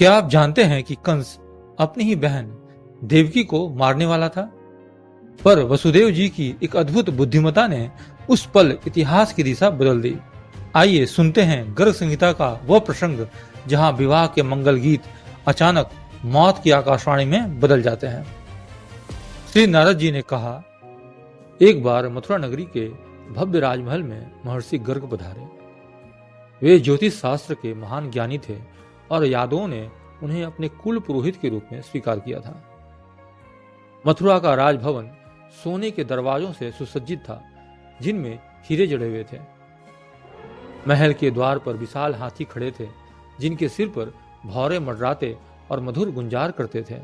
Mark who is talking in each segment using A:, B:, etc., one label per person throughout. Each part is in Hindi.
A: क्या आप जानते हैं कि कंस अपनी ही बहन देवकी को मारने वाला था, पर वसुदेव जी की एक अद्भुत बुद्धिमत्ता ने उस पल इतिहास की दिशा बदल दी। आइए सुनते हैं गर्ग संहिता का वह प्रसंग जहां विवाह के मंगल गीत अचानक मौत की आकाशवाणी में बदल जाते हैं। श्री नारद जी ने कहा, एक बार मथुरा नगरी के भव्य राजमहल में महर्षि गर्ग पधारे। वे ज्योतिष शास्त्र के महान ज्ञानी थे और यादवों ने उन्हें अपने कुल पुरोहित के रूप में स्वीकार किया था। मथुरा का राजभवन सोने के दरवाजों से सुसज्जित था, जिनमें हीरे जड़े हुए थे। महल के द्वार पर विशाल हाथी खड़े थे, जिनके सिर पर भौरे मंडराते और मधुर गुंजार करते थे।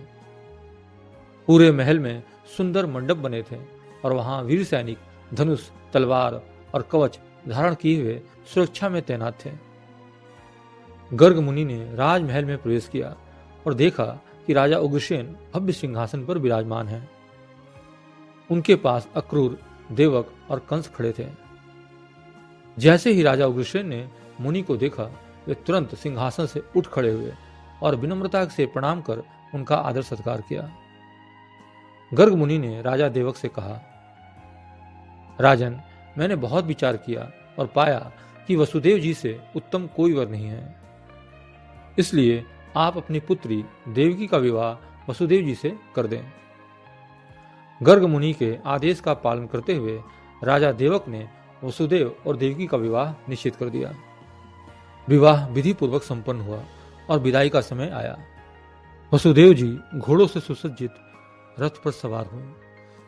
A: पूरे महल में सुंदर मंडप बने थे और वहां वीर सैनिक धनुष, तलवार और कवच धारण किए हुए सुरक्षा में तैनात थे। गर्ग मुनि ने राजमहल में प्रवेश किया और देखा कि राजा उग्रसेन भव्य सिंहासन पर विराजमान हैं। उनके पास अक्रूर, देवक और कंस खड़े थे। जैसे ही राजा उग्रसेन ने मुनि को देखा, वे तुरंत सिंहासन से उठ खड़े हुए और विनम्रता से प्रणाम कर उनका आदर सत्कार किया। गर्ग मुनि ने राजा देवक से कहा, राजन, मैंने बहुत विचार किया और पाया कि वसुदेव जी से उत्तम कोई वर नहीं है। इसलिए आप अपनी पुत्री देवकी का विवाह वसुदेव जी से कर दें। गर्ग मुनि के आदेश का पालन करते हुए राजा देवक ने वसुदेव और देवकी का विवाह निश्चित कर दिया। विवाह विधि पूर्वक संपन्न हुआ और विदाई का समय आया। वसुदेव जी घोड़ों से सुसज्जित रथ पर सवार हुए,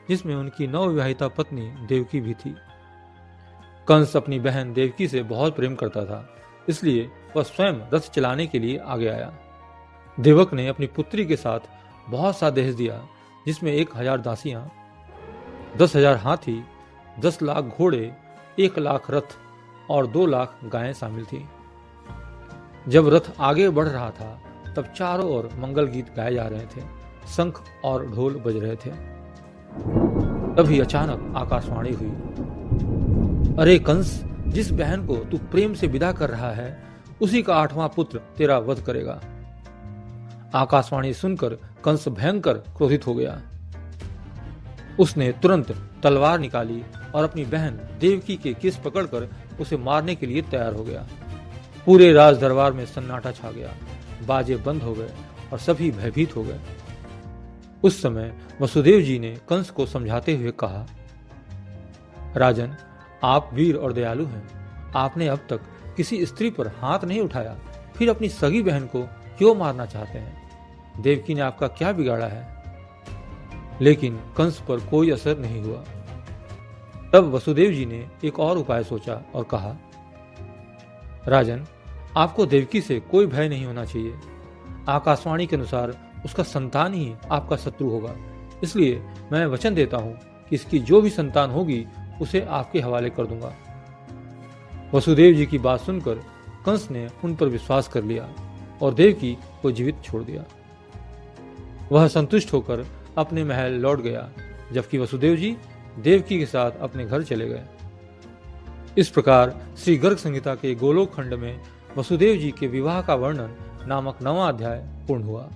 A: जिसमें उनकी नवविवाहिता पत्नी देवकी भी थी। कंस अपनी बहन देवकी से बहुत प्रेम करता था, इसलिए वह स्वयं रथ चलाने के लिए आगे आया। देवक ने अपनी पुत्री के साथ बहुत सा दहेज दिया, जिसमें 1000 दासियां, 10,000 हाथी, 10 लाख घोड़े, 1 लाख रथ और 2 लाख गायें शामिल थी। जब रथ आगे बढ़ रहा था, तब चारों ओर मंगल गीत गाए जा रहे थे, शंख और ढोल बज रहे थे। तभी अचानक आकाशवाणी हुई, अरे कंस, जिस बहन को तू प्रेम से विदा कर रहा है, उसी का 8वां पुत्र तेरा वध करेगा। आकाशवाणी सुनकर कंस भयंकर क्रोधित हो गया। उसने तुरंत तलवार निकाली और अपनी बहन देवकी के केस पकड़कर उसे मारने के लिए तैयार हो गया। पूरे राज दरबार में सन्नाटा छा गया, बाजे बंद हो गए और सभी भयभीत हो गए। उस समय वसुदेव जी ने कंस को समझाते हुए कहा, राजन, आप वीर और दयालु हैं। आपने अब तक किसी स्त्री पर हाथ नहीं उठाया, फिर अपनी सगी बहन को क्यों मारना चाहते हैं? देवकी ने आपका क्या बिगाड़ा है? लेकिन कंस पर कोई असर नहीं हुआ। तब वसुदेव जी ने एक और उपाय सोचा और कहा, राजन, आपको देवकी से कोई भय नहीं होना चाहिए। आकाशवाणी के अनुसार उसका संतान ही आपका शत्रु होगा, इसलिए मैं वचन देता हूं कि इसकी जो भी संतान होगी उसे आपके हवाले कर दूंगा। वसुदेव जी की बात सुनकर कंस ने उन पर विश्वास कर लिया और देवकी को जीवित छोड़ दिया। वह संतुष्ट होकर अपने महल लौट गया, जबकि वसुदेव जी देवकी के साथ अपने घर चले गए। इस प्रकार श्री गर्ग संहिता के गोलोक खंड में वसुदेव जी के विवाह का वर्णन नामक 9वां अध्याय पूर्ण हुआ।